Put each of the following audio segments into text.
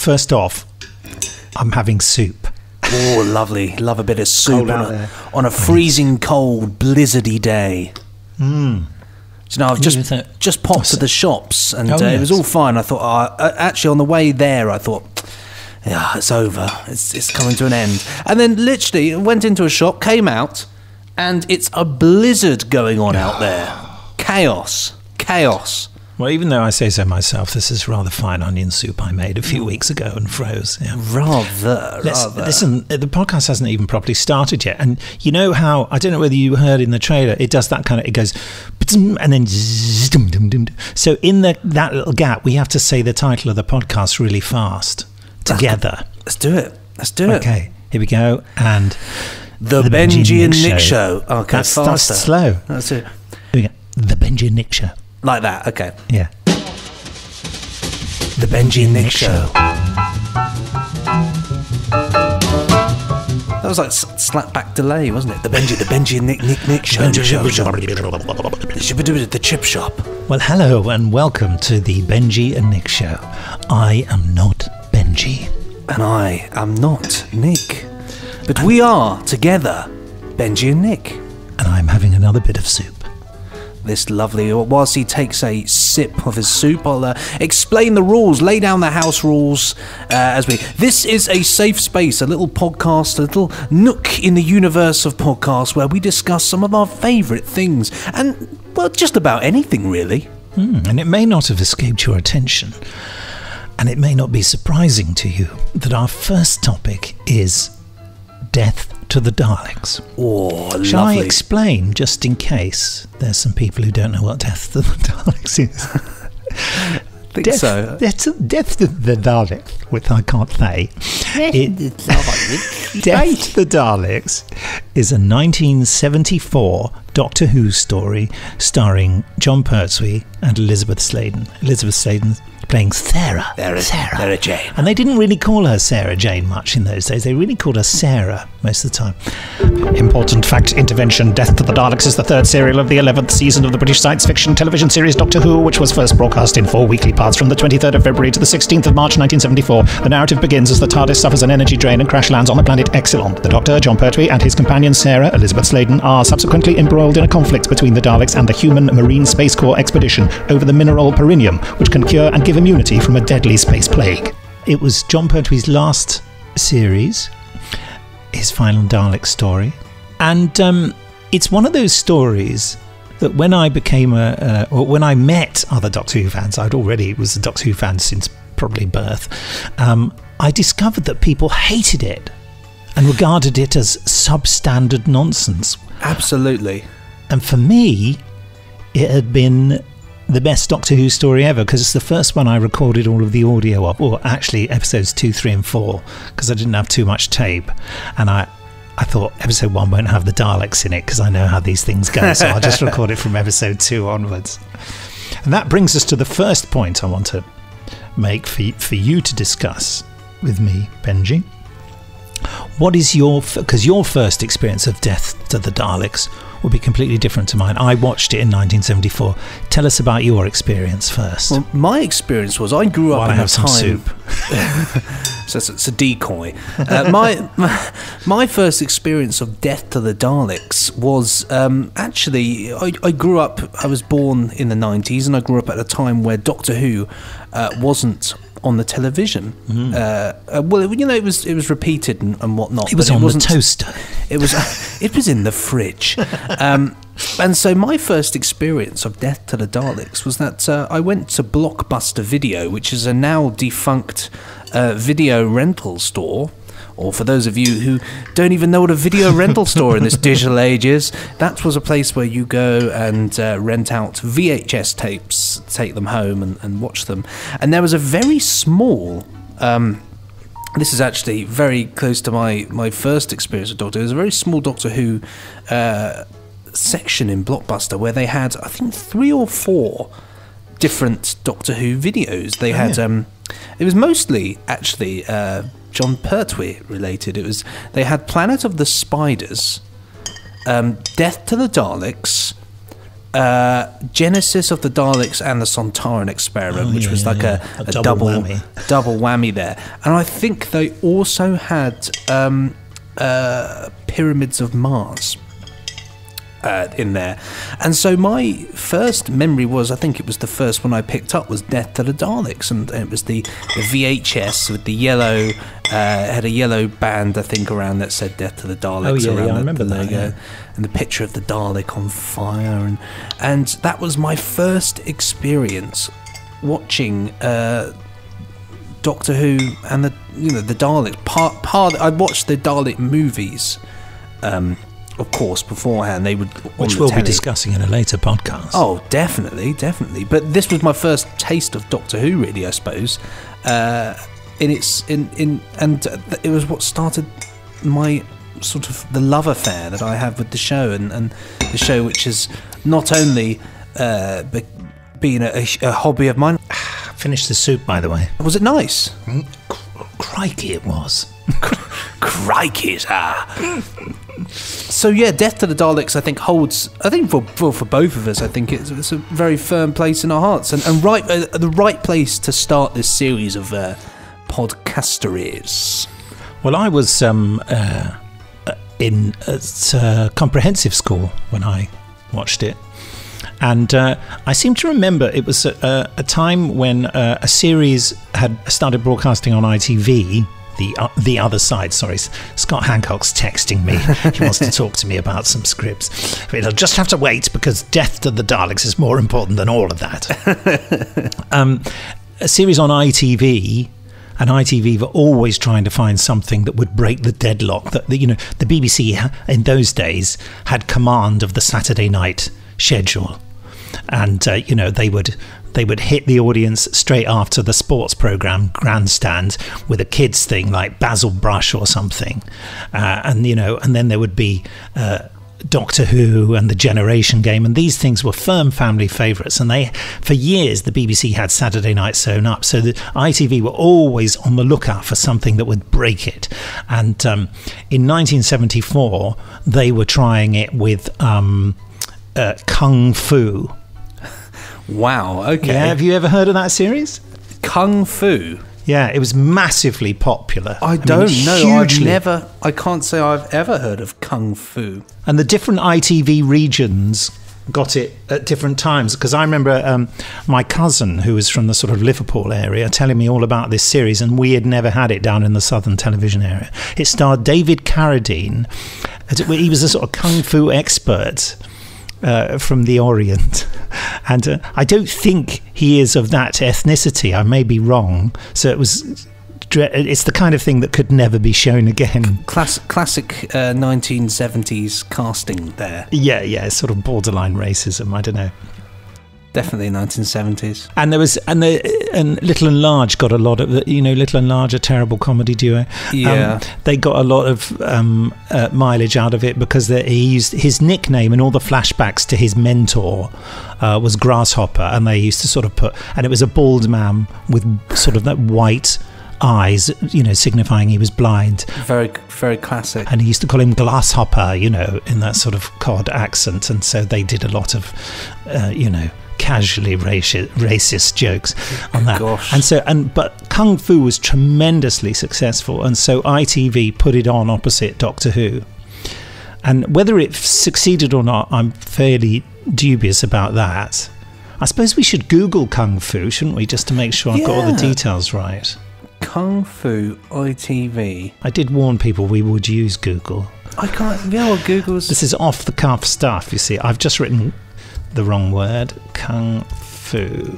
first off, I'm having soup. Oh, lovely. Love a bit of soup on a freezing cold, blizzardy day. Mm. You know, I've just popped to the shops and yes. It was all fine. I thought, actually on the way there, I thought, yeah, it's over. It's coming to an end. And then literally went into a shop, came out, and it's a blizzard going on out there. Chaos. Well, even though I say so myself, this is rather fine onion soup I made a few weeks ago and froze. Yeah. Rather. Listen, the podcast hasn't even properly started yet. And you know how, I don't know whether you heard in the trailer, it does that kind of, it goes, and then, so in that little gap, we have to say the title of the podcast really fast, together. Let's do it. Okay, here we go. And the Benji and Nick show. Okay, that's slow. That's it. Here we go. The Benji and Nick show. Like that, okay. Yeah. The Benji and Nick show. That was like slap back delay, wasn't it? The Benji and Nick show. The chip shop. Well, hello and welcome to the Benji and Nick show. I am not Benji. And I am not Nick. But we are together, Benji and Nick. And I'm having another bit of soup. This lovely, whilst he takes a sip of his soup, I'll explain the rules, lay down the house rules this is a safe space, a little podcast, a little nook in the universe of podcasts where we discuss some of our favourite things and, well, just about anything really. And it may not have escaped your attention, and it may not be surprising to you that our first topic is death to the Daleks. Oh, lovely. Shall I explain, just in case there's some people who don't know what death to the Daleks is? I think so. Death to the Daleks, which I can't say. Death to the Daleks is a 1974 Doctor Who story starring John Pertwee and Elizabeth Sladen. Elizabeth Sladen playing Sarah Jane. And they didn't really call her Sarah Jane much in those days. They really called her Sarah most of the time. Important fact, intervention. Death to the Daleks is the third serial of the 11th season of the British science fiction television series Doctor Who, which was first broadcast in 4 weekly parts from the 23rd of February to the 16th of March 1974. The narrative begins as the TARDIS suffers an energy drain and crash lands on the planet Exelon. The Doctor, John Pertwee, and his companion Sarah, Elizabeth Sladen, are subsequently embroiled in a conflict between the Daleks and the human Marine Space Corps expedition over the mineral perinium, which can cure and give immunity from a deadly space plague. It was John Pertwee's last series, his final Dalek story, and it's one of those stories that when I became or when I met other Doctor Who fans, I'd already was a Doctor Who fan since probably birth, I discovered that people hated it and regarded it as substandard nonsense. Absolutely. And for me, it had been the best Doctor Who story ever, because it's the first one I recorded all of the audio of, or actually episodes 2, 3 and 4, because I didn't have too much tape, and I thought episode 1 won't have the Daleks in it because I know how these things go, so I'll just record it from episode 2 onwards. And that brings us to the first point I want to make for you to discuss with me, Benji. What is because your first experience of death to the Daleks will be completely different to mine. I watched it in 1974. Tell us about your experience first. Well, my experience was I grew up in a time... soup. So it's a decoy. My first experience of death to the Daleks was actually... I grew up... I was born in the 90s, and I grew up at a time where Doctor Who wasn't on the television. Well, you know, it was repeated and whatnot. It was on the toaster. It was in the fridge. And so my first experience of Death to the Daleks was that I went to Blockbuster Video, which is a now defunct video rental store. Or for those of you who don't even know what a video rental store in this digital age is, that was a place where you go and rent out VHS tapes, take them home and watch them. And there was a very small... this is actually very close to my first experience with Doctor Who. There's a very small Doctor Who section in Blockbuster where they had, I think, 3 or 4 different Doctor Who videos. They had... it was mostly, actually... John Pertwee related. They had Planet of the Spiders, Death to the Daleks, Genesis of the Daleks and the Sontaran Experiment, which was like a double whammy there. And I think they also had Pyramids of Mars in there. And so my first memory was, I think it was the first one I picked up, was Death to the Daleks, and it was the VHS with the yellow, had a yellow band, I think, around that said Death to the Daleks. Oh yeah, I remember the logo. Yeah. And the picture of the Dalek on fire, and that was my first experience watching Doctor Who and the Dalek part. I watched the Dalek movies, of course, beforehand. They would, which we'll be discussing in a later podcast. Oh, definitely. But this was my first taste of Doctor Who, really, I suppose. And it was what started my sort of the love affair that I have with the show, and the show, which has not only been a hobby of mine. Finished the soup, by the way. Was it nice? Crikey, it was. Crikey, sir. So yeah, Death to the Daleks, I think holds. I think for both of us, I think it's a very firm place in our hearts, and right the right place to start this series of podcasteries. Well, I was in comprehensive school when I watched it, and I seem to remember it was a time when a series had started broadcasting on ITV. The Other Side. Sorry, Scott Hancock's texting me. He wants to talk to me about some scripts. But he'll just have to wait, because Death to the Daleks is more important than all of that. A series on ITV, and ITV were always trying to find something that would break the deadlock. That the BBC in those days had command of the Saturday night schedule, and they would hit the audience straight after the sports programme Grandstand with a kids thing like Basil Brush or something, and then there would be Doctor Who and the Generation Game, and these things were firm family favourites. And for years, the BBC had Saturday night sewn up, so the ITV were always on the lookout for something that would break it. And in 1974, they were trying it with Kung Fu. Wow, okay. Yeah, have you ever heard of that series? Kung Fu? Yeah, it was massively popular. I don't know. I can't say I've ever heard of Kung Fu. And the different ITV regions got it at different times, because I remember my cousin, who was from the sort of Liverpool area, telling me all about this series, and we had never had it down in the southern television area. It starred David Carradine. He was a sort of Kung Fu expert from the Orient, and I don't think he is of that ethnicity. I may be wrong. So it's the kind of thing that could never be shown again. Classic 1970s casting there. Yeah, sort of borderline racism. I don't know. Definitely 1970s. And there was and Little and Large got a lot of Little and Large, a terrible comedy duo. Yeah, they got a lot of mileage out of it, because he used his nickname, and all the flashbacks to his mentor was Grasshopper, and they used to sort of and it was a bald man with sort of that white eyes, signifying he was blind. Very, very classic. And he used to call him Glasshopper, in that sort of cod accent, and so they did a lot of, casually racist jokes on that. Gosh. But Kung Fu was tremendously successful, and so ITV put it on opposite Doctor Who. And whether it succeeded or not, I'm fairly dubious about that. I suppose we should Google Kung Fu, shouldn't we, just to make sure I've got all the details right. Kung Fu ITV. I did warn people we would use Google. I can't. Yeah, well, Google's. This is off the cuff stuff. You see, I've just written the wrong word. Kung Fu.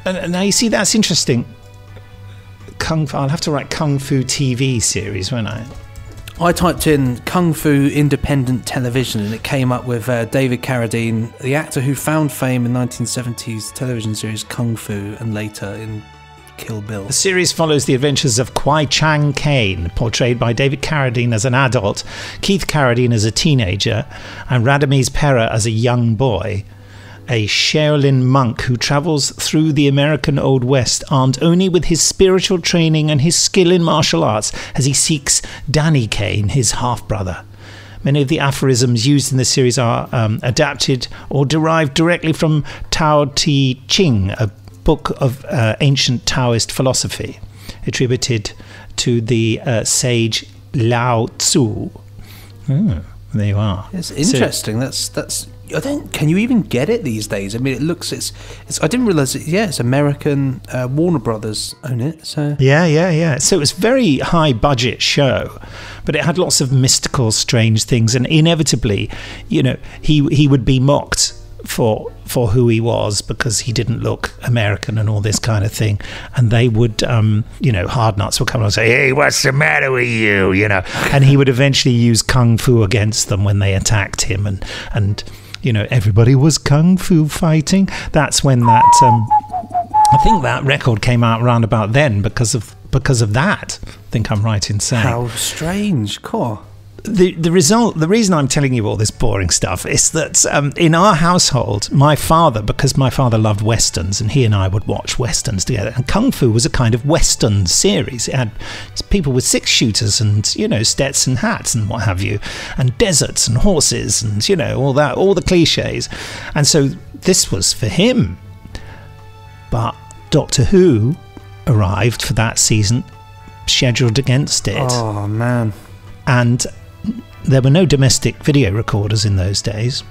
And now you see, that's interesting. Kung Fu. I'll have to write Kung Fu TV series, won't I? I typed in Kung Fu independent television, and it came up with David Carradine, the actor who found fame in 1970s television series Kung Fu, and later in Kill Bill. The series follows the adventures of Kwai Chang Caine, portrayed by David Carradine as an adult, Keith Carradine as a teenager, and Radamese Pera as a young boy. A Shaolin monk who travels through the American Old West, armed only with his spiritual training and his skill in martial arts, as he seeks Danny Caine, his half-brother. Many of the aphorisms used in the series are adapted or derived directly from Tao Te Ching, a book of ancient Taoist philosophy, attributed to the sage Lao Tzu. There you are. It's interesting. That's. Can you even get it these days? I mean, it's. I didn't realise it. Yeah, it's American. Warner Brothers own it. So yeah. So it was a very high budget show, but it had lots of mystical, strange things, and inevitably, he would be mocked for who he was because he didn't look American and all this kind of thing, and they would hard nuts would come and say, hey, what's the matter with you, and he would eventually use kung fu against them when they attacked him, and everybody was kung fu fighting. That's when that I think that record came out around about then because of that. I think I'm right in saying. How strange. Cool. The reason I'm telling you all this boring stuff is that in our household, my father loved westerns, and he and I would watch westerns together. And Kung Fu was a kind of western series. It had people with 6-shooters and Stetson hats and what have you, and deserts and horses and all the cliches. And so this was for him. But Doctor Who arrived for that season, scheduled against it. Oh man! And there were no domestic video recorders in those days,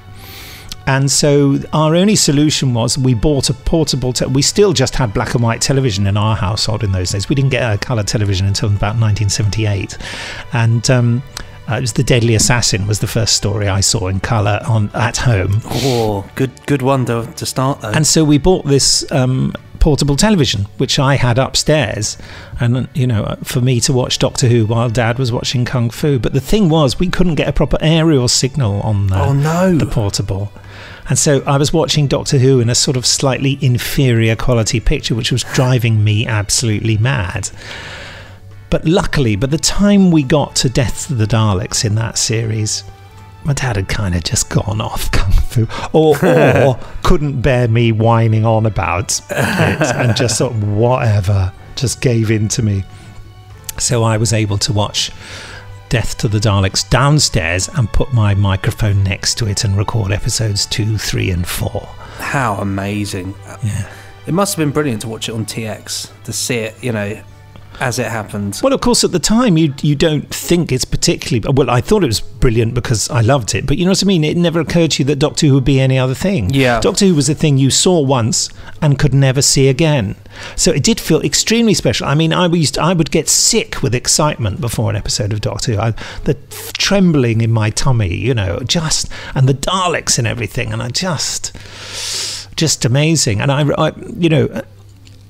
and so our only solution was we bought a portable we still just had black and white television in our household in those days. We didn't get a colour television until about 1978, and it was The Deadly Assassin was the first story I saw in colour at home. Oh, good one to start though. And so we bought this portable television, which I had upstairs, and for me to watch Doctor Who while Dad was watching Kung Fu. But the thing was, we couldn't get a proper aerial signal on the portable, and so I was watching Doctor Who in a sort of slightly inferior quality picture, which was driving me absolutely mad. But luckily, by the time we got to Death to the Daleks in that series, my dad had kind of just gone off Kung Fu, or couldn't bear me whining on about it, and just sort of whatever, just gave in to me. So I was able to watch Death to the Daleks downstairs and put my microphone next to it and record episodes 2, 3 and 4. How amazing. Yeah. It must have been brilliant to watch it on TX, to see it, as it happened. Well, of course, at the time, you don't think it's particularly... Well, I thought it was brilliant because I loved it, but you know what I mean? It never occurred to you that Doctor Who would be any other thing. Yeah. Doctor Who was a thing you saw once and could never see again. So it did feel extremely special. I mean, I would get sick with excitement before an episode of Doctor Who. The trembling in my tummy, and the Daleks and everything, and just amazing. And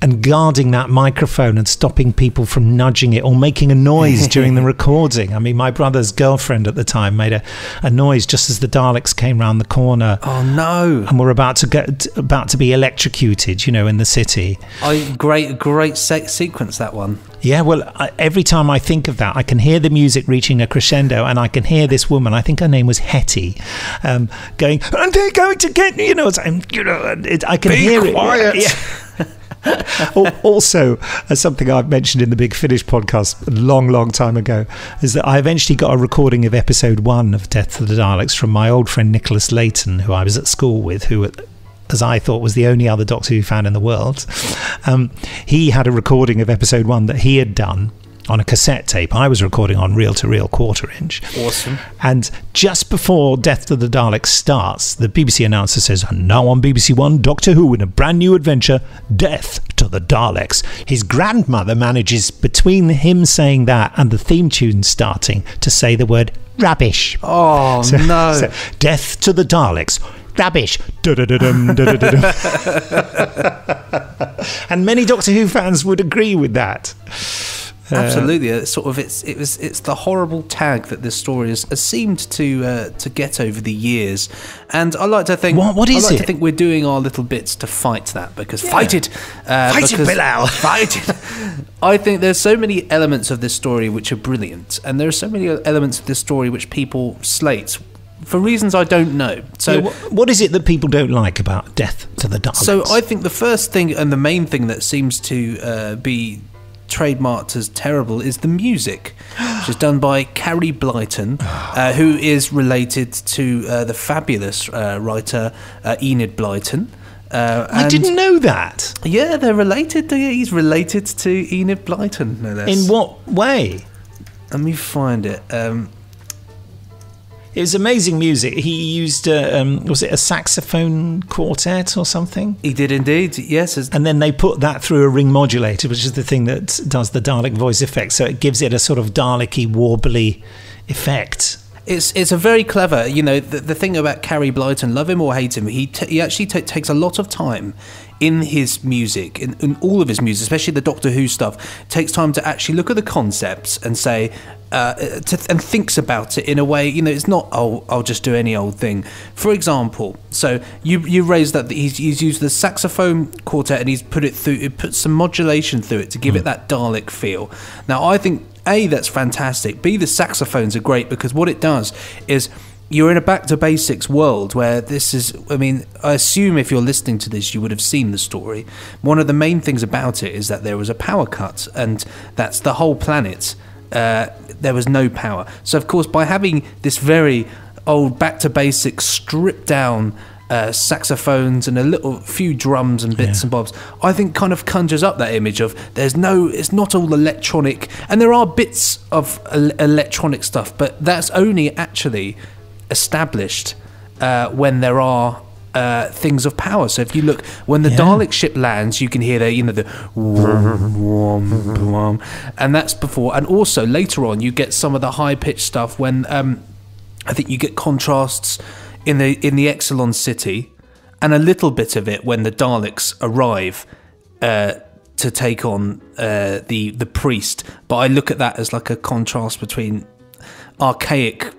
and guarding that microphone and stopping people from nudging it or making a noise during the recording. I mean, my brother's girlfriend at the time made a noise just as the Daleks came round the corner. Oh no! And were about to be electrocuted, in the city. Great sequence, that one. Yeah, well, every time I think of that, I can hear the music reaching a crescendo, and I can hear this woman, I think her name was Hetty, going, and they're going to get me, I can hear it. Be quiet! Yeah. Also, something I've mentioned in the Big Finish podcast a long time ago is that I eventually got a recording of episode 1 of Death to the Daleks from my old friend Nicholas Layton, who I was at school with, who, as I thought, was the only other Doctor Who fan in the world. He had a recording of episode 1 that he had done on a cassette tape. I was recording on reel-to-reel 1/4-inch. Awesome. And just before Death to the Daleks starts, the BBC announcer says, and now on BBC One, Doctor Who in a brand new adventure, Death to the Daleks. His grandmother manages, between him saying that and the theme tune starting, to say the word rubbish. Oh, no. So, Death to the Daleks. Rubbish. Da-da-da-dum, and many Doctor Who fans would agree with that. Absolutely, it's the horrible tag that this story has seemed to get over the years, and I like to think to think we're doing our little bits to fight that, because fight it, Bilal. Fight it. I think there's so many elements of this story which are brilliant, and there are so many elements of this story which people slate for reasons I don't know. So, what is it that people don't like about Death to the Daleks? So, I think the first thing and the main thing that seems to be trademarked as terrible is the music, which is done by Carrie Blyton, who is related to the fabulous writer Enid Blyton. I didn't know that. Yeah, they're related. He's related to Enid Blyton, no less. In what way? Let me find it. It was amazing music. He used, was it a saxophone quartet or something? He did indeed, yes. And then they put that through a ring modulator, which is the thing that does the Dalek voice effect. So it gives it a sort of Dalek-y, warbly effect. It's a very clever, the thing about Carrie Blyton, love him or hate him, he actually takes a lot of time in his music, in all of his music, especially the Doctor Who stuff, takes time to actually look at the concepts and say, and thinks about it in a way, it's not, I'll just do any old thing. For example, so you raised that he's used the saxophone quartet and he's put some modulation through it to give it that Dalek feel. Now, I think, A, that's fantastic. B, the saxophones are great because what it does is you're in a back to basics world where this is, I assume if you're listening to this, you would have seen the story. One of the main things about it is that there was a power cut and that's the whole planet. There was no power. So, of course, by having this very old back to basics stripped down saxophones and a few drums and bits and bobs, I think kind of conjures up that image of it's not all electronic, and there are bits of electronic stuff, but that's only actually established when there are things of power. So if you look, when the Dalek ship lands, you can hear the wom, wom, wom, and that's before, and also later on you get some of the high pitched stuff when I think you get contrasts in the Exelon city, and a little bit of it when the Daleks arrive to take on the priest. But I look at that as like a contrast between archaic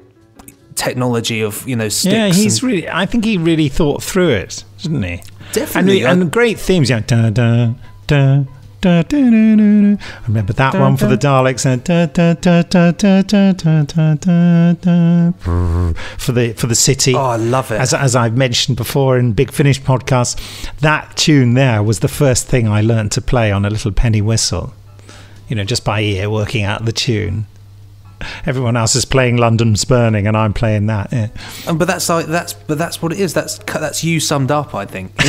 technology of sticks. Yeah, I think he really thought through it, didn't he? Definitely, and great themes. Da, da, da, da, da, da, da. I remember that one for the Daleks. Da, da, da, da, da, da, da, da, da, for the city. Oh, I love it. As I've mentioned before in Big Finish podcast, that tune there was the first thing I learned to play on a little penny whistle. Just by ear, working out the tune. Everyone else is playing London's Burning, and I'm playing that. Yeah. But that's what it is. That's you summed up, I think.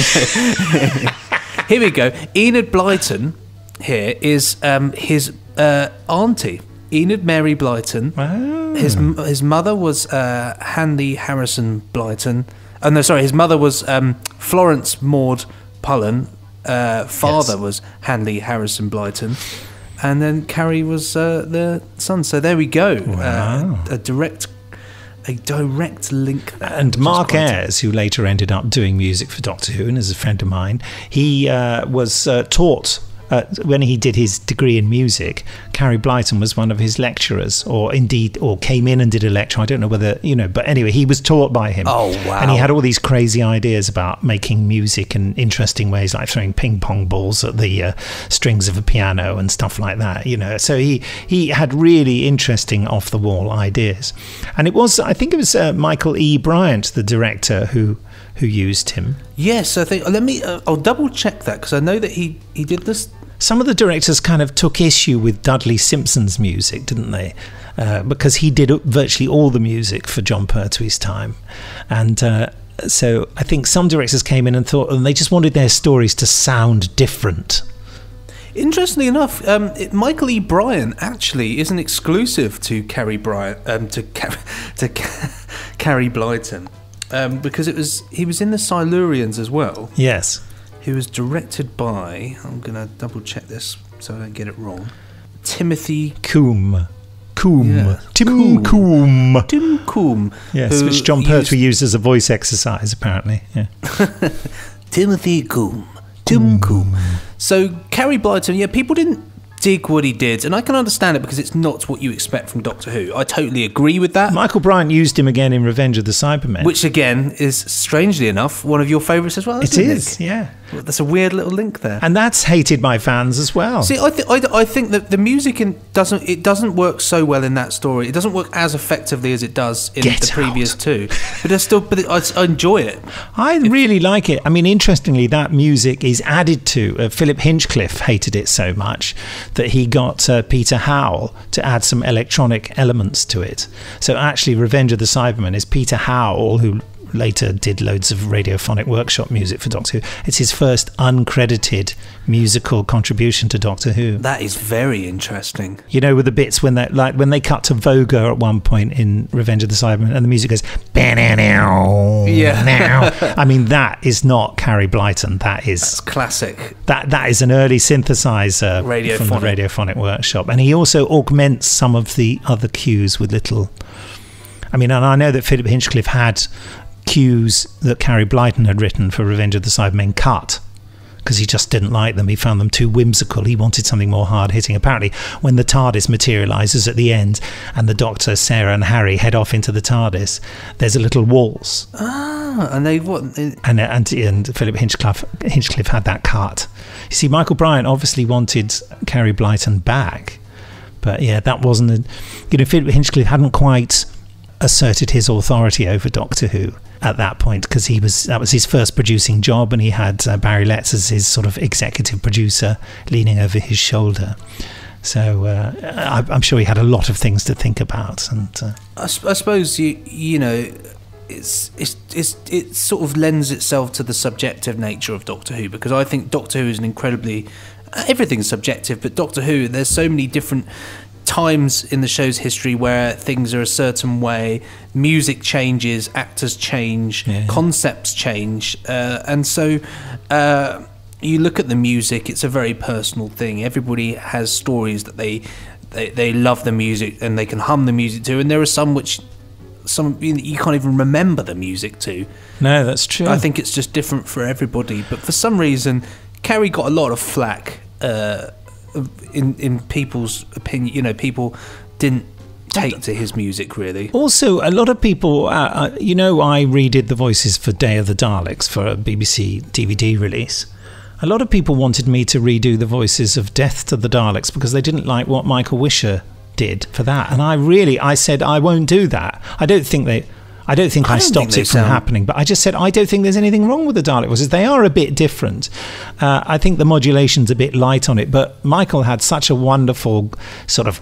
Here we go. Enid Blyton here is his auntie, Enid Mary Blyton. Wow. His mother was Hanley Harrison Blyton. Oh no, sorry. His mother was Florence Maud Pullen. Father was Hanley Harrison Blyton. And then Carrie was the son. So there we go. Wow. A direct link there. And Mark Ayres, who later ended up doing music for Doctor Who and is a friend of mine, he was taught when he did his degree in music. Carrie Blyton was one of his lecturers, or came in and did a lecture. I don't know whether, but anyway, he was taught by him. Oh, wow. And he had all these crazy ideas about making music in interesting ways, like throwing ping pong balls at the strings of a piano and stuff like that, So he had really interesting off the wall ideas. And I think it was Michael E. Bryant, the director, who used him. Yes, I think. I'll double check that because I know that he did this. Some of the directors kind of took issue with Dudley Simpson's music, didn't they? Because he did virtually all the music for John Pertwee's time, and so I think some directors came in and they just wanted their stories to sound different. Interestingly enough, Michael E. Bryant actually isn't exclusive to Carrie Bryant, to Carrie Blyton. Because he was in the Silurians as well. Yes. He was directed by, I'm going to double check this so I don't get it wrong, Timothy Coombe. Yeah. Tim Coombe. Yes, which John Pertwee used as a voice exercise, apparently. Yeah. Timothy Coombe. Tim Coombe. So Carrie Blyton, people didn't dig what he did, and I can understand it because it's not what you expect from Doctor Who. I totally agree with that. Michael Bryant used him again in Revenge of the Cybermen, which again is, strangely enough, one of your favourites as well. It is, yeah. Well, that's a weird little link there, and that's hated by fans as well. See, I think that the music doesn't work so well in that story. It doesn't work as effectively as it does in the previous two. But I enjoy it. I really like it. I mean, interestingly, that music is added to. Philip Hinchcliffe hated it so much that he got Peter Howell to add some electronic elements to it. So actually Revenge of the Cybermen is Peter Howell, who later did loads of radiophonic workshop music for Doctor Who. It's his first uncredited musical contribution to Doctor Who. That is very interesting. You know, with the bits when they cut to Voga at one point in Revenge of the Cybermen, and the music goes, yeah. I mean, that is not Carrie Blyton. That's classic. That is an early synthesizer from the radiophonic workshop, and he also augments some of the other cues with little. I mean, and I know that Philip Hinchcliffe had cues that Carrie Blyton had written for Revenge of the Cybermen cut because he just didn't like them. He found them too whimsical. He wanted something more hard-hitting. Apparently, when the TARDIS materialises at the end and the Doctor, Sarah and Harry head off into the TARDIS, there's a little waltz. And they what? And Philip Hinchcliffe had that cut. You see, Michael Bryant obviously wanted Carrie Blyton back, but yeah, that wasn't. Philip Hinchcliffe hadn't quite asserted his authority over Doctor Who at that point, because that was his first producing job, and he had Barry Letts as his sort of executive producer leaning over his shoulder. So I'm sure he had a lot of things to think about. And I suppose it sort of lends itself to the subjective nature of Doctor Who, because I think Doctor Who is an incredibly, everything's subjective, but Doctor Who, there's so many different times in the show's history where things are a certain way, music changes, actors change, concepts change, and so you look at the music, it's a very personal thing. Everybody has stories that they love the music and they can hum the music to, and there are some you can't even remember the music to. No, that's true. I think it's just different for everybody, but for some reason Carrie got a lot of flack in people's opinion. People didn't take to his music really. Also, a lot of people, I redid the voices for Day of the Daleks for a BBC DVD release. A lot of people wanted me to redo the voices of Death to the Daleks because they didn't like what Michael Wisher did for that, and I said I won't do that. I don't think I stopped it from happening, but I just said I don't think there's anything wrong with the Dalek voices. They are a bit different. I think the modulation's a bit light on it, but Michael had such a wonderful sort of,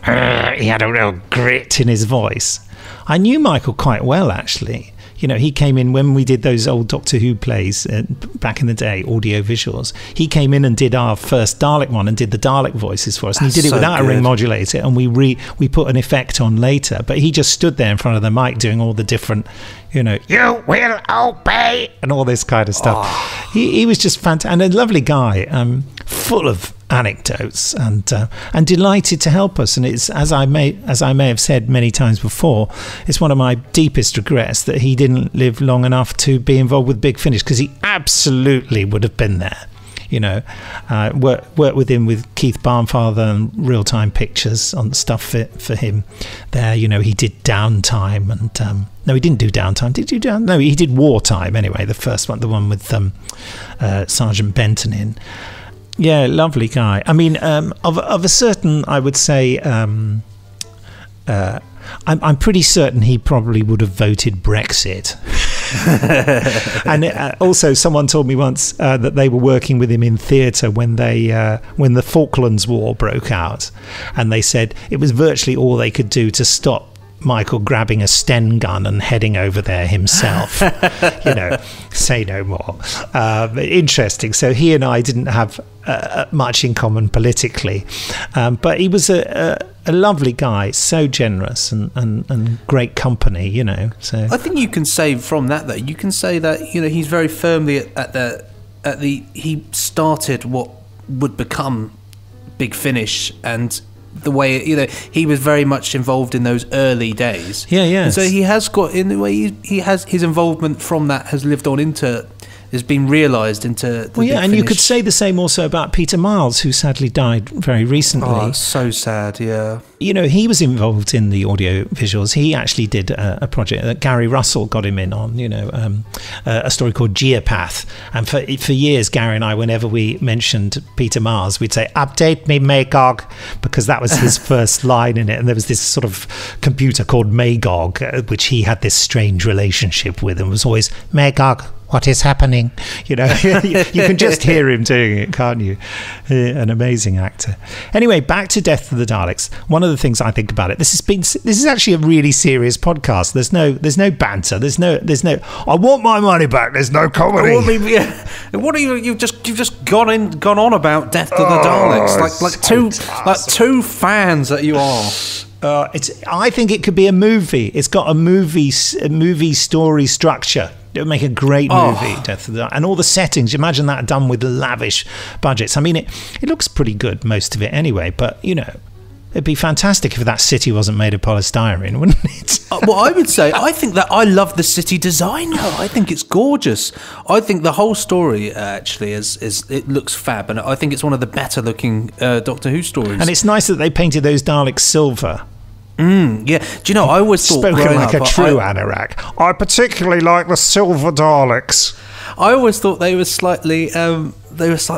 he had a real grit in his voice. I knew Michael quite well, actually. He came in when we did those old Doctor Who plays back in the day, audio visuals. He came in and did our first Dalek one and did the Dalek voices for us. And he did it without a ring modulator, and we put an effect on later. But he just stood there in front of the mic doing all the different, you will obey, and all this kind of stuff. Oh. He was just fantastic and a lovely guy, full of anecdotes and delighted to help us. And it's as I may have said many times before, it's one of my deepest regrets that he didn't live long enough to be involved with Big Finish, because he absolutely would have been there. Worked with him with Keith Barnfather and Real Time Pictures on stuff for him there. He did Downtime, and no, he didn't do Downtime. Did you do Downtime? No, he did Wartime anyway, the first one, the one with Sergeant Benton in. Yeah, lovely guy. I mean, of a certain, I would say, I'm pretty certain he probably would have voted Brexit. And also, someone told me once that they were working with him in theatre when the Falklands War broke out, and they said it was virtually all they could do to stop Michael grabbing a Sten gun and heading over there himself. Say no more. Interesting. So he and I didn't have much in common politically, but he was a lovely guy, so generous and great company. So I think you can say from that, though, you can say that he's very firmly he started what would become Big Finish, and the way he was very much involved in those early days. And so he has got, in the way he has his involvement from that has lived on into, has been realised into the Big Finish. You could say the same also about Peter Miles, who sadly died very recently. Oh, so sad. Yeah. He was involved in the audio visuals. He actually did a project that Gary Russell got him in on, a story called Geopath. And for years, Gary and I, whenever we mentioned Peter Miles, we'd say, "Update me, Magog," because that was his first line in it. And there was this sort of computer called Magog, which he had this strange relationship with, and was always, "Magog, what is happening? You know, you can just hear him doing it, can't you? An amazing actor. Anyway, back to Death of the Daleks. One of the things I think about it, this is actually a really serious podcast. There's no banter. There's no. I want my money back. There's no comedy. What are you? You've just gone on about Death of the Daleks, like two fans that you are. I think it could be a movie. It's got a movie story structure. It would make a great movie, Death of the Daleks. And all the settings, imagine that done with lavish budgets. I mean, it looks pretty good, most of it anyway, but, you know, it'd be fantastic if that city wasn't made of polystyrene, wouldn't it? Well, I would say, I think that I love the city design. I think it's gorgeous. I think the whole story actually is it looks fab, and I think it's one of the better looking Doctor Who stories. And it's nice that they painted those Daleks silver. Yeah. Do you know, I always thought... Spoken like a true anorak. I particularly like the silver Daleks. I always thought they were slightly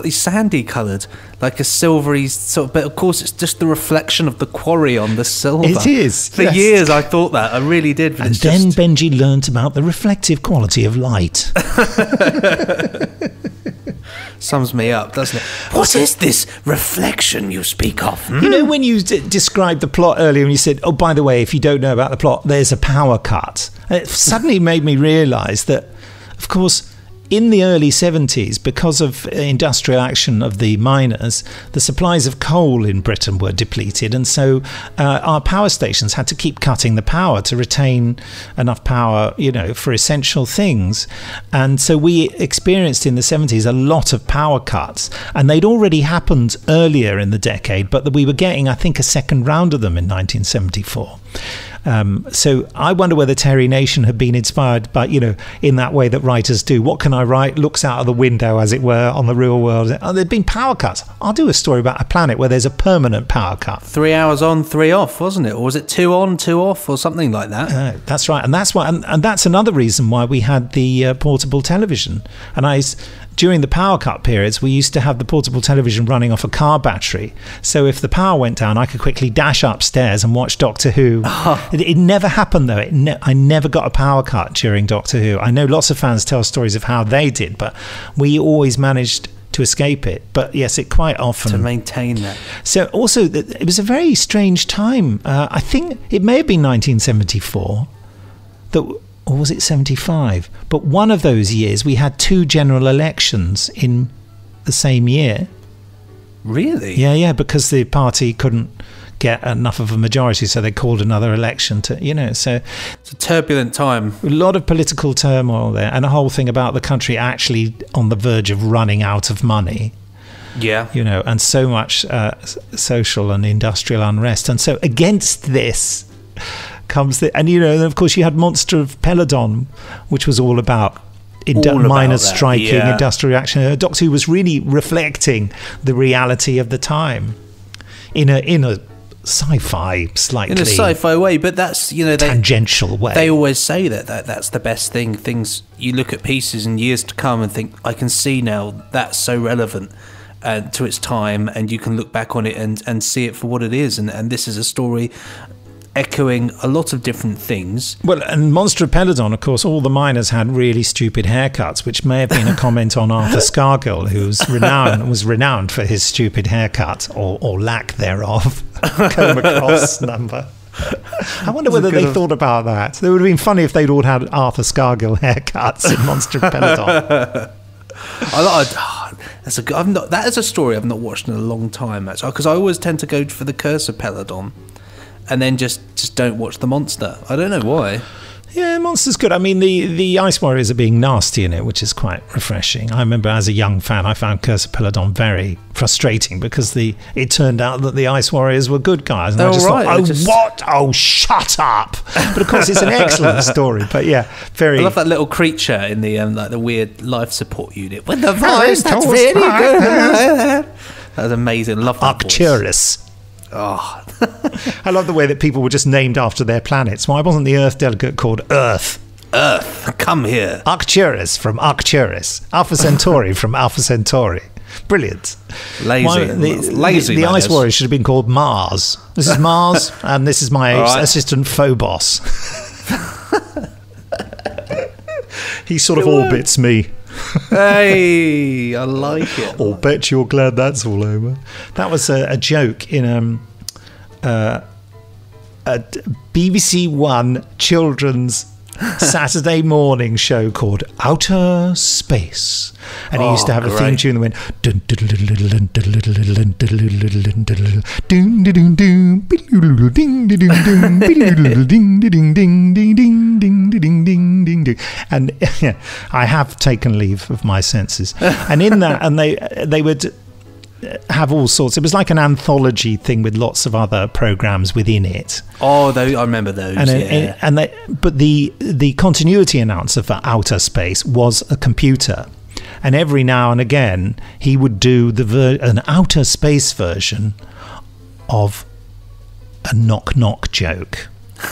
sandy coloured, like a silvery sort of, but of course it's just the reflection of the quarry on the silver. It is. For years I thought that, I really did. But and then Benji learnt about the reflective quality of light. Sums me up, doesn't it? What is this reflection you speak of? You know, when you described the plot earlier and you said, oh, by the way, if you don't know about the plot, there's a power cut. It suddenly made me realise that, of course, in the early 70s, because of industrial action of the miners, the supplies of coal in Britain were depleted, and so our power stations had to keep cutting the power to retain enough power, you know, for essential things. And so we experienced in the 70s a lot of power cuts, and they'd already happened earlier in the decade, but we were getting, I think, a second round of them in 1974. So I wonder whether Terry Nation had been inspired by, you know, in that way that writers do. What can I write? Looks out of the window, as it were, on the real world. Oh, there'd been power cuts. I'll do a story about a planet where there's a permanent power cut. 3 hours on, 3 off, wasn't it? Or was it 2 on, 2 off, or something like that? That's right. And that's why, and that's another reason why we had the portable television. And during the power cut periods, we used to have the portable television running off a car battery. So if the power went down, I could quickly dash upstairs and watch Doctor Who. It never happened, though. I never got a power cut during Doctor Who. I know lots of fans tell stories of how they did, but we always managed to escape it. But yes, it quite often... To maintain that. So also, it was a very strange time. I think it may have been 1974 that... Or was it 75? But one of those years, we had 2 general elections in the same year. Really? Yeah, because the party couldn't get enough of a majority, so they called another election to, you know, so... It's a turbulent time. A lot of political turmoil there, and a whole thing about the country actually on the verge of running out of money. Yeah. You know, and so much social and industrial unrest. And so against this... comes and you know, of course you had Monster of Peladon, which was all about miners striking, industrial reaction. Doctor Who was really reflecting the reality of the time in a sci-fi way, but that's, you know, tangential way. They always say that's the best thing. Things you look at pieces in years to come and think, I can see now that's so relevant to its time, and you can look back on it and see it for what it is. And this is a story echoing a lot of different things. Well, and Monster of Peladon, of course, all the miners had really stupid haircuts, which may have been a comment on Arthur Scargill, who was renowned for his stupid haircut, or lack thereof. Coma Cross number. I wonder whether they thought about that. It would have been funny if they'd all had Arthur Scargill haircuts in Monster of Peladon. That is a story I've not watched in a long time, actually, because I always tend to go for the Curse of Peladon and then just don't watch the Monster. I don't know why. Yeah, Monster's good. I mean, the Ice Warriors are being nasty in it, which is quite refreshing. I remember as a young fan, I found Curse of Peladon very frustrating because it turned out that the Ice Warriors were good guys. And I just thought, what? Oh, shut up. But of course, it's an excellent story. But yeah, very... I love that little creature in the like the weird life support unit. With the voice, that's really good. That was amazing. Love that Arcturus. Oh. I love the way that people were just named after their planets. Why wasn't the Earth delegate called Earth? Earth, come here. Arcturus from Arcturus. Alpha Centauri from Alpha Centauri. Brilliant. Lazy. The Ice Warriors should have been called Mars. This is Mars, and this is my assistant Phobos. He sort of orbits me. Hey, I like it. I'll bet you're glad that's all over. That was a joke in a BBC One children's Saturday morning show called Outer Space, and he used to have a theme tune that went and I have taken leave of my senses. And in that, and they would have all sorts. It was like an anthology thing with lots of other programs within it. Oh, I remember those. But the continuity announcer for Outer Space was a computer, and every now and again he would do an outer space version of a knock knock joke.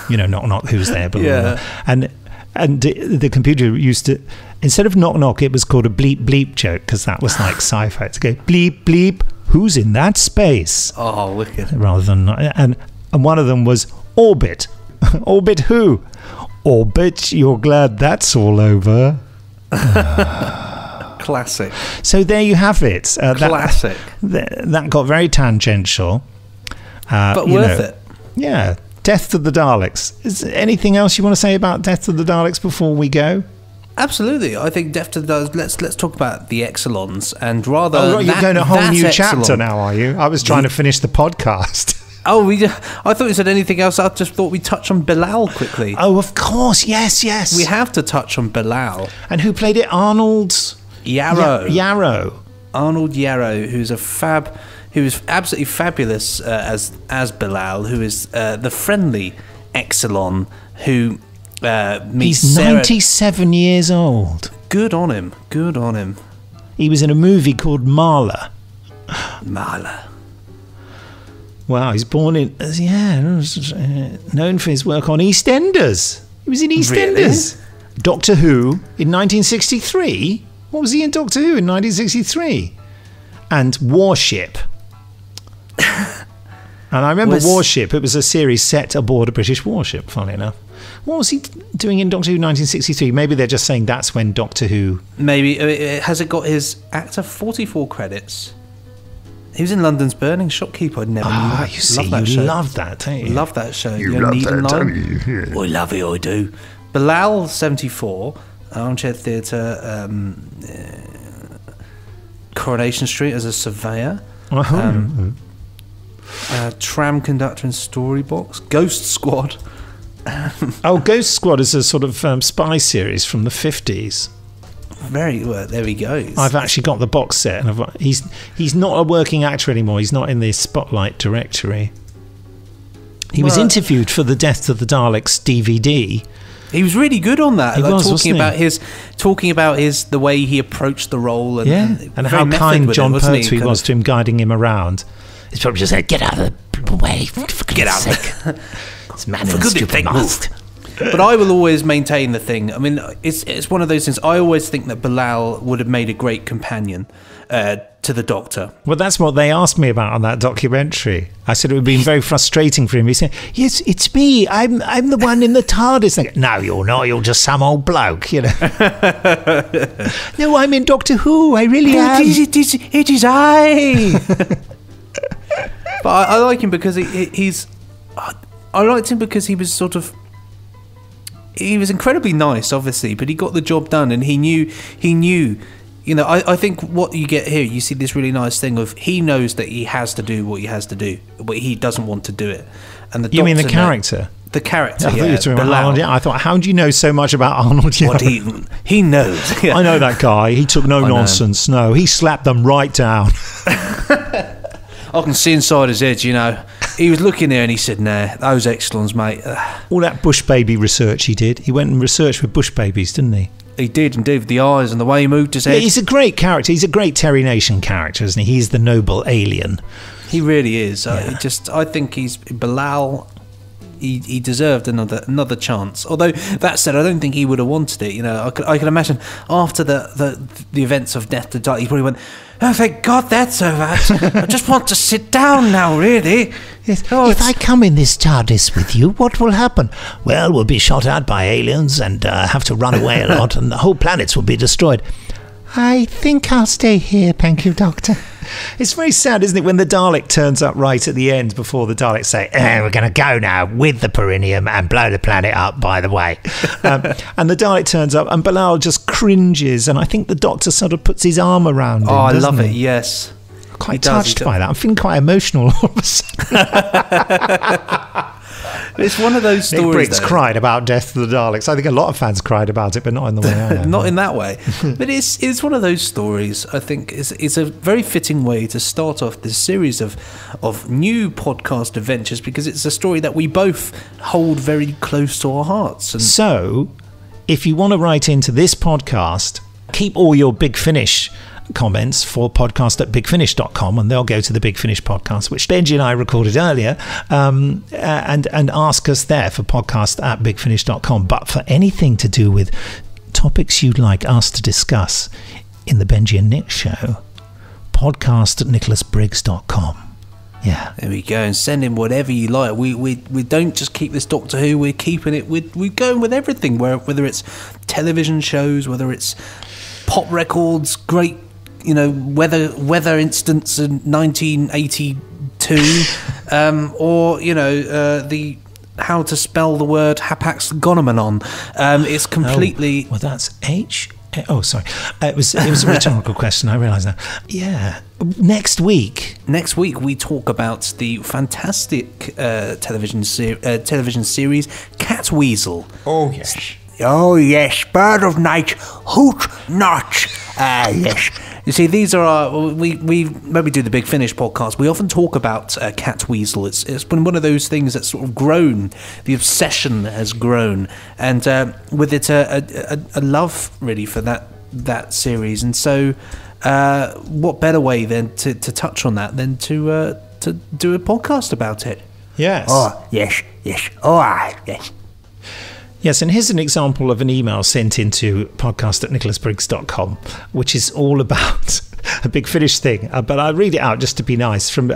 You know, knock knock, who's there? Blah, blah, blah. And the computer used to, instead of knock knock, it was called a bleep bleep joke, because that was like sci-fi. To go bleep bleep, who's in that space? Oh, wicked! Rather than and one of them was orbit, orbit who? Orbit. You're glad that's all over. Classic. So there you have it. Classic. That got very tangential, but worth it. Yeah. Death to the Daleks. Is there anything else you want to say about Death to the Daleks before we go? Absolutely. I think Death to the Daleks, let's talk about the Exelons, and rather... Oh, right, you're going a whole new chapter now, are you? I was trying to finish the podcast. Oh, I thought you said anything else. I just thought we'd touch on Bilal quickly. Oh, of course. Yes, yes. We have to touch on Bilal. And who played it? Arnold... Yarrow. Arnold Yarrow, who was absolutely fabulous as Bilal, who is the friendly Exelon who meets He's Sarah. 97 years old. Good on him. Good on him. He was in a movie called Marla. Marla. Wow, he's born in... known for his work on EastEnders. He was in EastEnders. Really? Doctor Who in 1963. What was he in Doctor Who in 1963? And Warship. And I remember Warship. It was a series set aboard a British warship, funnily enough. What was he doing in Doctor Who 1963? Maybe they're just saying that's when Doctor Who... Maybe. Has it got his actor 44 credits? He was in London's Burning Shopkeeper. I never knew that. You see, you love that, don't you? Love that show. You love that, don't you? Yeah. I love it, I do. Bilal, 74, Armchair Theatre, Coronation Street as a surveyor. Tram conductor in Storybox. Ghost Squad. Ghost Squad is a sort of spy series from the 50s. Very well, there he goes. I've actually got the box set, and he's not a working actor anymore. He's not in the Spotlight directory. He was interviewed for the Death to the Daleks DVD. He was really good on that. He was, talking about the way he approached the role, and how kind John Pertwee was to him, guiding him around. He's probably just said, "Get out of the way, for goodness sake." This man in a stupid mask. But I will always maintain the thing. I mean, it's one of those things. I always think that Bilal would have made a great companion to the Doctor. Well, that's what they asked me about on that documentary. I said it would have been very frustrating for him. He said, "Yes, it's me. I'm the one in the TARDIS." Go, "No, you're not. You're just some old bloke, you know." "No, I'm in Doctor Who. I really am." It is I. But I like him because I liked him because he was sort of... He was incredibly nice, obviously, but he got the job done, and he knew. You know, I think what you get here, you see this really nice thing of he knows that he has to do what he has to do, but he doesn't want to do it. And you mean the character? The character, I thought you were talking about Arnold. I thought, how do you know so much about Arnold? What he knows. I know that guy. He took no nonsense. No, he slapped them right down. I can see inside his head, you know. He was looking there and he said, "Nah, those Exelons, mate." All that bush baby research he did. He went and researched with bush babies, didn't he? He did indeed, with the eyes and the way he moved his head. Yeah, he's a great character. He's a great Terry Nation character, isn't he? He's the noble alien. He really is. I think he's Bilal. He deserved another chance. Although that said, I don't think he would have wanted it. You know, I can imagine after the events of Death to Daleks, he probably went, "Oh, thank God that's over. I just want to sit down now, really." Yes. If I come in this TARDIS with you, what will happen? Well, we'll be shot at by aliens and have to run away a lot, and the whole planets will be destroyed. I think I'll stay here, thank you, Doctor. It's very sad, isn't it, when the Dalek turns up right at the end before the Daleks say, we're going to go now with the perineum and blow the planet up, by the way. And the Dalek turns up and Bilal just cringes, and I think the Doctor sort of puts his arm around him. Oh, I love it, yes. I'm quite touched by that. I'm feeling quite emotional all of a sudden. It's one of those stories. Nick Briggs cried about Death of the Daleks. I think a lot of fans cried about it, but not in the way I am. Not in that way. But it's one of those stories, I think, is a very fitting way to start off this series of new podcast adventures, because it's a story that we both hold very close to our hearts. And so, if you want to write into this podcast, keep all your Big Finish comments for podcast@bigfinish.com, and they'll go to the Big Finish podcast, which Benji and I recorded earlier, and ask us there for podcast@bigfinish.com. But for anything to do with topics you'd like us to discuss in the Benji and Nick show, podcast@nicholasbriggs.com. Yeah, there we go, and send in whatever you like. We don't just keep this Doctor Who, we're keeping it, we're going with everything, whether it's television shows, whether it's pop records, great weather instance in 1982, or the how to spell the word hapax gonomenon. It's completely well, that's H. Oh, sorry. It was a rhetorical question. I realise now. Yeah. Next week we talk about the fantastic television series Catweasel. Oh yes. Oh yes, bird of night, hoot not. Yes. You see, these are when we do the Big Finish podcast, we often talk about Catweasel. It's been one of those things that's sort of grown. The obsession has grown, and with it a love really for that series. And so, what better way than to touch on that than to do a podcast about it? Yes. Oh yes. Oh yes. Yes, and here's an example of an email sent into podcast@nicholasbriggs.com, which is all about a Big Finish thing. But I'll read it out just to be nice, from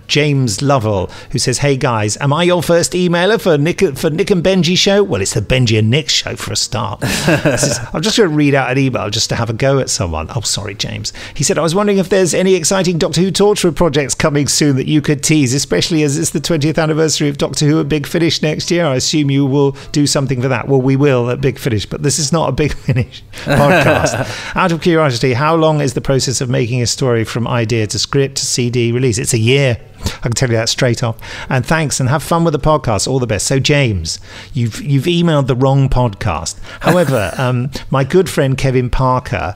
James Lovell, who says, "Hey guys, am I your first emailer for Nick and Benji show?" Well, it's the Benji and Nick show for a start. I'm just going to read out an email just to have a go at someone. Oh, sorry, James. He said, "I was wondering if there's any exciting Doctor Who torture projects coming soon that you could tease, especially as it's the 20th anniversary of Doctor Who at Big Finish next year. I assume you will do something for that." Well, we will at Big Finish, but this is not a Big Finish podcast. Out of curiosity, how long is the process of making a story from idea to script to CD release? It's a year. I can tell you that straight off. And thanks, and have fun with the podcast. All the best. So, James, you've emailed the wrong podcast. However, my good friend Kevin Parker,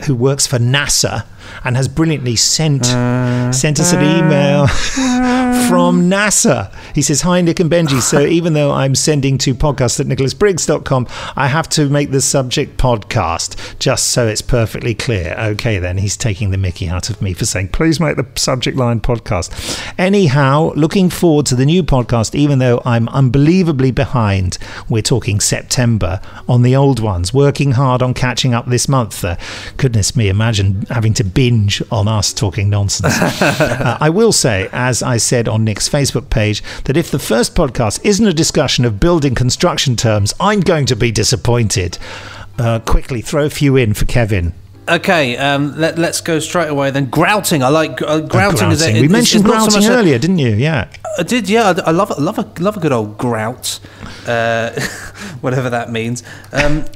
who works for NASA and has brilliantly sent us an email from NASA. He says, "Hi, Nick and Benji. So even though I'm sending to podcast@nicholasbriggs.com, I have to make the subject podcast, just so it's perfectly clear." Okay, then. He's taking the mickey out of me for saying, please make the subject line podcast. Anyhow, looking forward to the new podcast, even though I'm unbelievably behind. We're talking September on the old ones, working hard on catching up this month. Goodness me, imagine having to binge on us talking nonsense. I will say, as I said on Nick's Facebook page, that if the first podcast isn't a discussion of building construction terms, I'm going to be disappointed. Quickly throw a few in for Kevin. Okay, let's go straight away then. Grouting. I like grouting. We mentioned grouting earlier, didn't you? Yeah, I did. Yeah, I love a good old grout, whatever that means.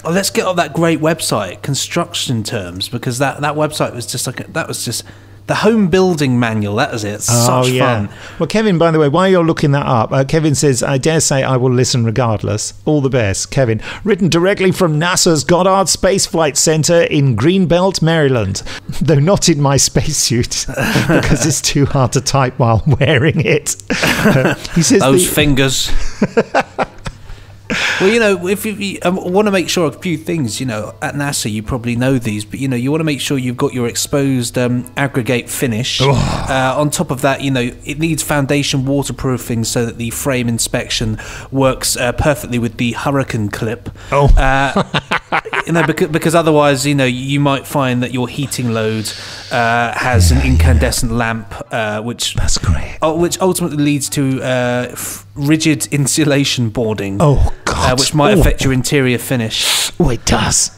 Let's get on that great website, Construction Terms, because that website was just the home building manual. That was it. It's such fun. Well, Kevin, by the way, while you're looking that up, Kevin says, "I dare say I will listen regardless." All the best, Kevin. Written directly from NASA's Goddard Space Flight Center in Greenbelt, Maryland. Though not in my spacesuit, because it's too hard to type while wearing it. He says those fingers. Well, if you want to make sure a few things, at NASA you probably know these, but you want to make sure you've got your exposed aggregate finish. On top of that, it needs foundation waterproofing so that the frame inspection works perfectly with the hurricane clip. Because otherwise, you might find that your heating load has an incandescent lamp, which that's great. Which ultimately leads to rigid insulation boarding. Oh God! Which might affect your interior finish. Oh, it does.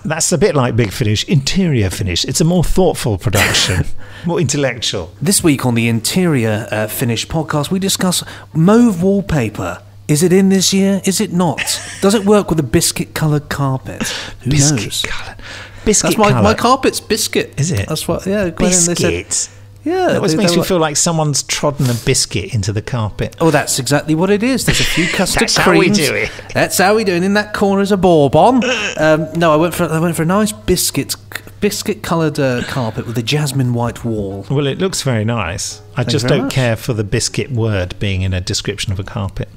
That's a bit like Big Finish. Interior finish. It's a more thoughtful production, more intellectual. This week on the Interior Finish podcast, we discuss mauve wallpaper. Is it in this year? Is it not? Does it work with a biscuit-coloured carpet? Who knows? Biscuit-coloured. Biscuit-coloured. My carpet's biscuit. Is it? That's what. Yeah. Biscuit. Yeah. That always makes me feel like someone's trodden a biscuit into the carpet. Oh, that's exactly what it is. There's a few custard That's creams. how we do it. That's how we do it. In that corner is a bourbon. No, I went for a nice biscuit-coloured carpet with a jasmine white wall. Well, it looks very nice. I just don't care for the biscuit word being in a description of a carpet.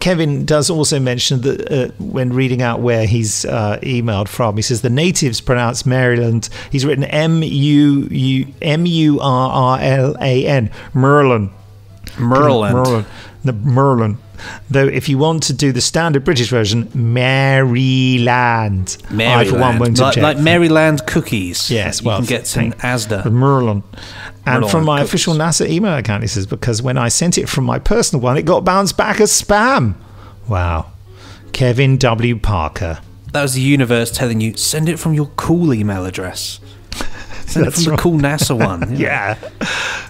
Kevin does also mention that when reading out where he's emailed from, he says the natives pronounce Maryland. He's written Murrlan. Merlin. Though if you want to do the standard British version, Maryland. I, for one, won't object. Like Maryland cookies. Yes, well, you can get in Asda. Merlin. And from my cookies. official NASA email account, he says, because when I sent it from my personal one, it got bounced back as spam. Wow. Kevin W. Parker. That was the universe telling you, send it from your cool email address. Send it from the cool NASA one. Yeah.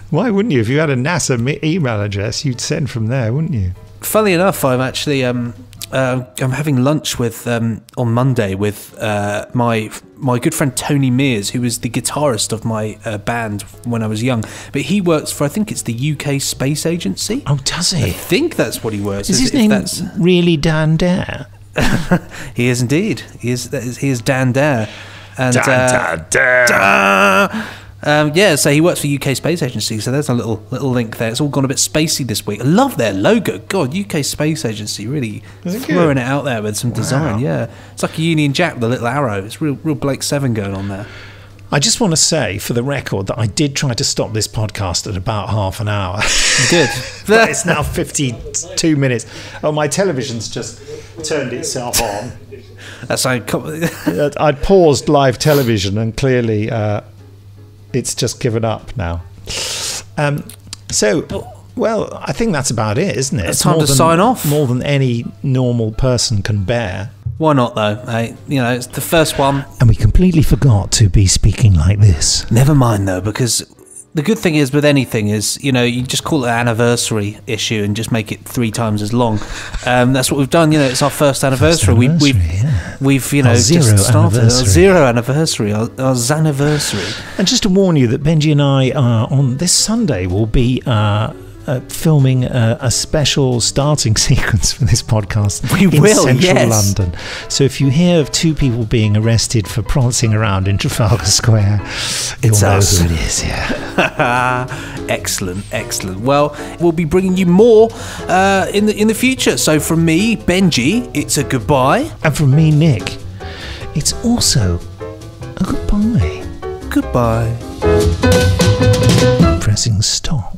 Why wouldn't you? If you had a NASA email address, you'd send from there, wouldn't you? Funnily enough, I'm actually I'm having lunch with on Monday with my good friend Tony Mears, who was the guitarist of my band when I was young. But he works for, I think it's the UK Space Agency. Oh, does he? I think that's what he works. Is his name really Dan Dare? He is indeed. He is Dan Dare. And Dan Dare. So he works for UK Space Agency, so there's a little link there. It's all gone a bit spacey this week. I love their logo. God, UK Space Agency really throwing it out there with some design. Yeah, it's like a Union Jack with a little arrow. It's real Blake 7 going on there. I just want to say, for the record, that I did try to stop this podcast at about half an hour. You did. But it's now 52 minutes. Oh, my television's just turned itself on. That's I'd paused live television and clearly it's just given up now. Well, I think that's about it, isn't it? It's time to sign off. More than any normal person can bear. Why not, though? It's the first one. And we completely forgot to be speaking like this. Never mind, though, because the good thing is with anything is, you just call it an anniversary issue and just make it 3 times as long. That's what we've done. It's our first anniversary. We've just started our 0 anniversary, our Zaniversary. And just to warn you that Benji and I on this Sunday will be filming a special starting sequence for this podcast in central London. So if you hear of 2 people being arrested for prancing around in Trafalgar Square, you'll know who it is. Yeah. Excellent. Well, we'll be bringing you more in the future. So from me, Benji, it's a goodbye. And from me, Nick, it's also a goodbye. Goodbye. Pressing stop.